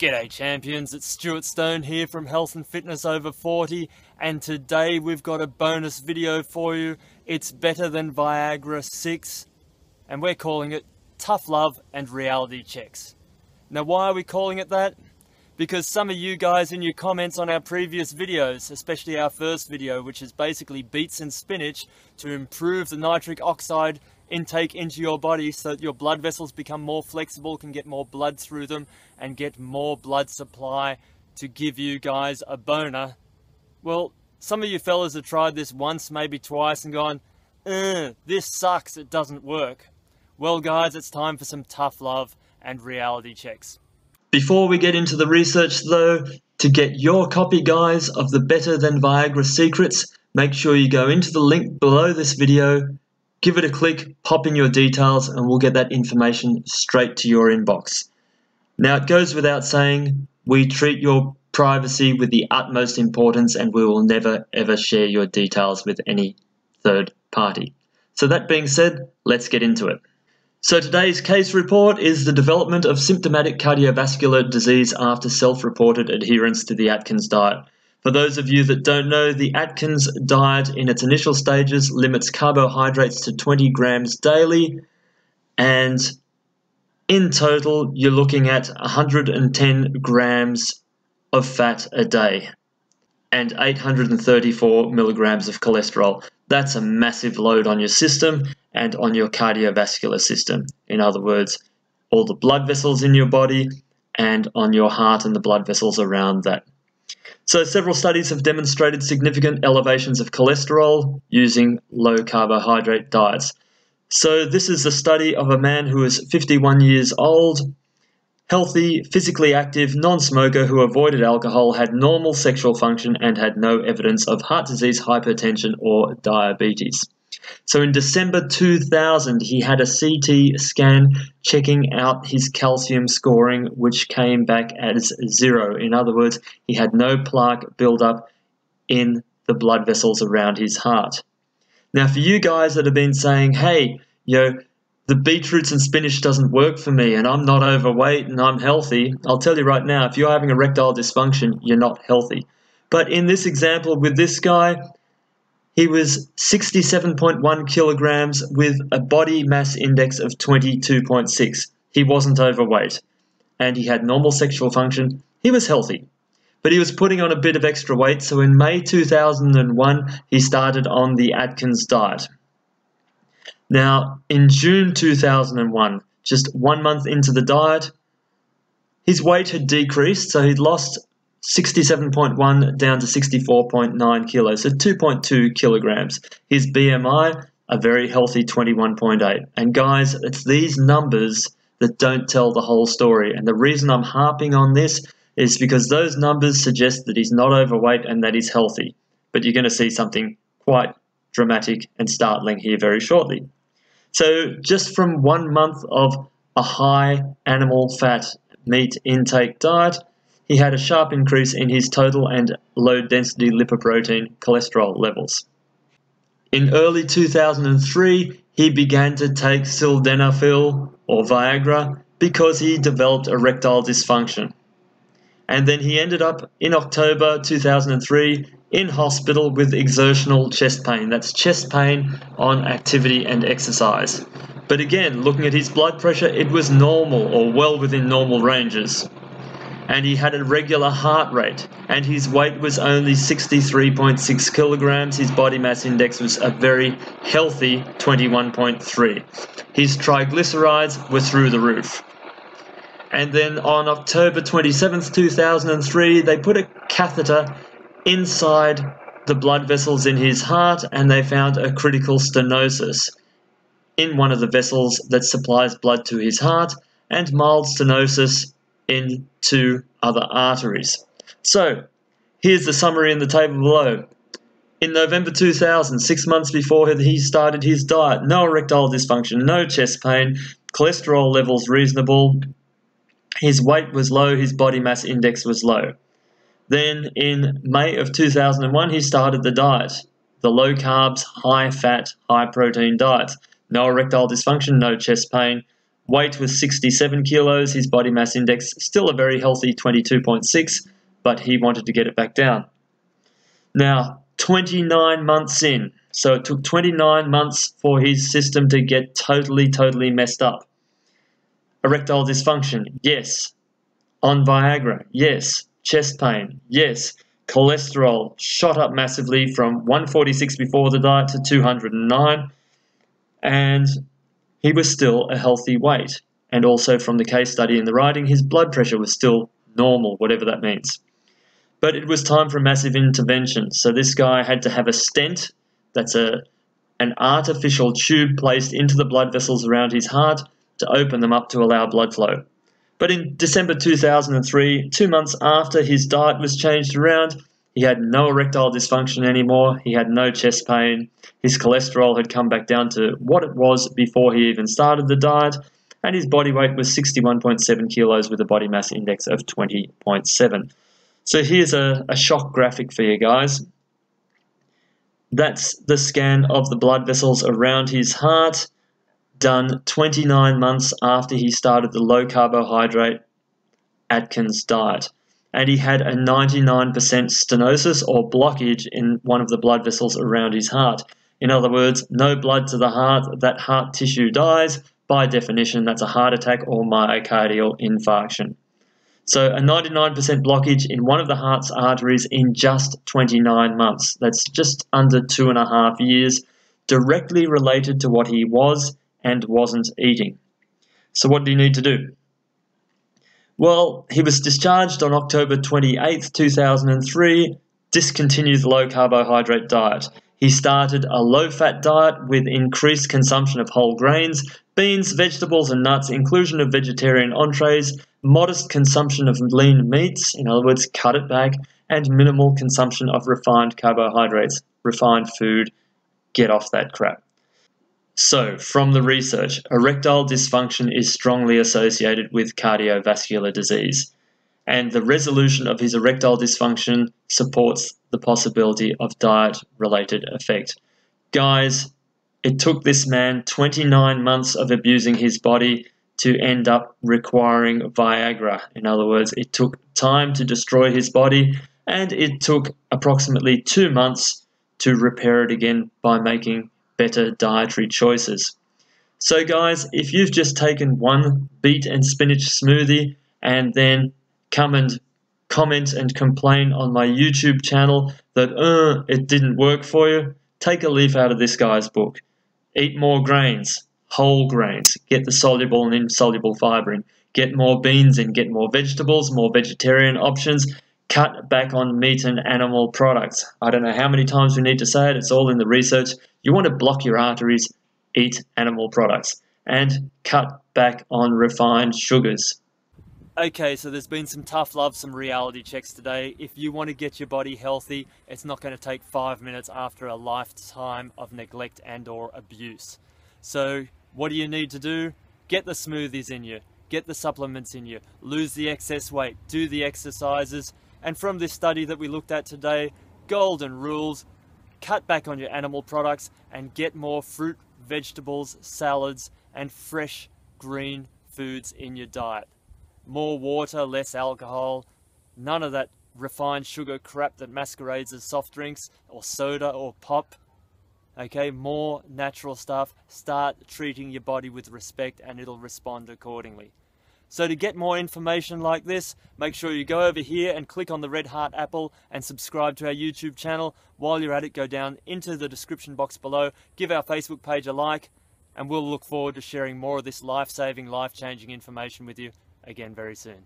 G'day champions, it's Stuart Stone here from Health and Fitness Over 40, and today we've got a bonus video for you. It's better than Viagra 6, and we're calling it Tough Love and Reality Checks. Now why are we calling it that? Because some of you guys in your comments on our previous videos, especially our first video, which is basically Beets and Spinach to improve the nitric oxide intake into your body so that your blood vessels become more flexible, can get more blood through them and get more blood supply to give you guys a boner. Well, some of you fellas have tried this once, maybe twice, and gone, this sucks, it doesn't work. Well guys, it's time for some tough love and reality checks. Before we get into the research though, to get your copy guys of the Better Than Viagra secrets, make sure you go into the link below this video, give it a click, pop in your details, and we'll get that information straight to your inbox. Now it goes without saying, we treat your privacy with the utmost importance and we will never ever share your details with any third party. So that being said, let's get into it. So today's case report is the development of symptomatic cardiovascular disease after self-reported adherence to the Atkins diet. For those of you that don't know, the Atkins diet in its initial stages limits carbohydrates to 20 grams daily, and in total you're looking at 110 grams of fat a day and 834 milligrams of cholesterol. That's a massive load on your system and on your cardiovascular system. In other words, all the blood vessels in your body and on your heart and the blood vessels around that. So several studies have demonstrated significant elevations of cholesterol using low carbohydrate diets. So this is a study of a man who is 51 years old, healthy, physically active, non-smoker who avoided alcohol, had normal sexual function and had no evidence of heart disease, hypertension or diabetes. So in December 2000, he had a CT scan checking out his calcium scoring, which came back as 0. In other words, he had no plaque buildup in the blood vessels around his heart. Now, for you guys that have been saying, hey, the beetroots and spinach doesn't work for me and I'm not overweight and I'm healthy, I'll tell you right now, if you're having erectile dysfunction, you're not healthy. But in this example with this guy, he was 67.1 kilograms with a body mass index of 22.6. He wasn't overweight and he had normal sexual function. He was healthy, but he was putting on a bit of extra weight. So in May 2001, he started on the Atkins diet. Now, in June 2001, just 1 month into the diet, his weight had decreased, so he'd lost 67.1 down to 64.9 kilos, so 2.2 kilograms. His BMI, a very healthy 21.8. And guys, it's these numbers that don't tell the whole story. And the reason I'm harping on this is because those numbers suggest that he's not overweight and that he's healthy. But you're going to see something quite dramatic and startling here very shortly. So just from 1 month of a high animal fat meat intake diet, he had a sharp increase in his total and low-density lipoprotein cholesterol levels. In early 2003, he began to take sildenafil or Viagra because he developed erectile dysfunction. And then he ended up in October 2003 in hospital with exertional chest pain. That's chest pain on activity and exercise. But again, looking at his blood pressure, it was normal or well within normal ranges. And he had a regular heart rate, and his weight was only 63.6 kilograms. His body mass index was a very healthy 21.3. His triglycerides were through the roof. And then on October 27th, 2003, they put a catheter inside the blood vessels in his heart, and they found a critical stenosis in one of the vessels that supplies blood to his heart, and mild stenosis in 2 other arteries. So, here's the summary in the table below. In November 2000, 6 months before he started his diet, no erectile dysfunction, no chest pain, cholesterol levels reasonable, his weight was low, his body mass index was low. Then in May of 2001, he started the diet, the low carbs, high fat, high protein diet. No erectile dysfunction, no chest pain, Weight was 67 kilos. His body mass index still a very healthy 22.6, but he wanted to get it back down. Now, 29 months in, so it took 29 months for his system to get totally messed up. Erectile dysfunction, yes. On Viagra, yes. Chest pain, yes. Cholesterol shot up massively from 146 before the diet to 209, and he was still a healthy weight. And also from the case study in the writing, his blood pressure was still normal, whatever that means. But it was time for a massive intervention. So this guy had to have a stent, that's an artificial tube placed into the blood vessels around his heart to open them up to allow blood flow. But in December 2003, 2 months after his diet was changed around, he had no erectile dysfunction anymore, he had no chest pain, his cholesterol had come back down to what it was before he even started the diet, and his body weight was 61.7 kilos with a body mass index of 20.7. So here's a shock graphic for you guys. That's the scan of the blood vessels around his heart, done 29 months after he started the low-carbohydrate Atkins diet. And he had a 99% stenosis or blockage in one of the blood vessels around his heart. In other words, no blood to the heart, that heart tissue dies. By definition, that's a heart attack or myocardial infarction. So a 99% blockage in one of the heart's arteries in just 29 months. That's just under 2.5 years, directly related to what he was and wasn't eating. So what do you need to do? Well, he was discharged on October 28, 2003, discontinued the low-carbohydrate diet. He started a low-fat diet with increased consumption of whole grains, beans, vegetables and nuts, inclusion of vegetarian entrees, modest consumption of lean meats, in other words, cut it back, and minimal consumption of refined carbohydrates. Refined food, get off that crap. So, from the research, erectile dysfunction is strongly associated with cardiovascular disease, and the resolution of his erectile dysfunction supports the possibility of diet-related effect. Guys, it took this man 29 months of abusing his body to end up requiring Viagra. In other words, it took time to destroy his body, and it took approximately 2 months to repair it again by making better dietary choices. So guys, if you've just taken one beet and spinach smoothie and then come and comment and complain on my YouTube channel that it didn't work for you, take a leaf out of this guy's book. Eat more grains, whole grains, get the soluble and insoluble fiber in, get more beans in, get more vegetables, more vegetarian options, cut back on meat and animal products. I don't know how many times we need to say it, it's all in the research. You want to block your arteries, eat animal products, and cut back on refined sugars. Okay, so there's been some tough love, some reality checks today. If you want to get your body healthy, it's not going to take 5 minutes after a lifetime of neglect and or abuse. So what do you need to do? Get the smoothies in you, get the supplements in you, lose the excess weight, do the exercises, and from this study that we looked at today, golden rules, cut back on your animal products and get more fruit, vegetables, salads, and fresh green foods in your diet. More water, less alcohol, none of that refined sugar crap that masquerades as soft drinks or soda or pop. Okay, more natural stuff. Start treating your body with respect and it'll respond accordingly. So to get more information like this, make sure you go over here and click on the red heart apple and subscribe to our YouTube channel. While you're at it, go down into the description box below, give our Facebook page a like, and we'll look forward to sharing more of this life-saving, life-changing information with you again very soon.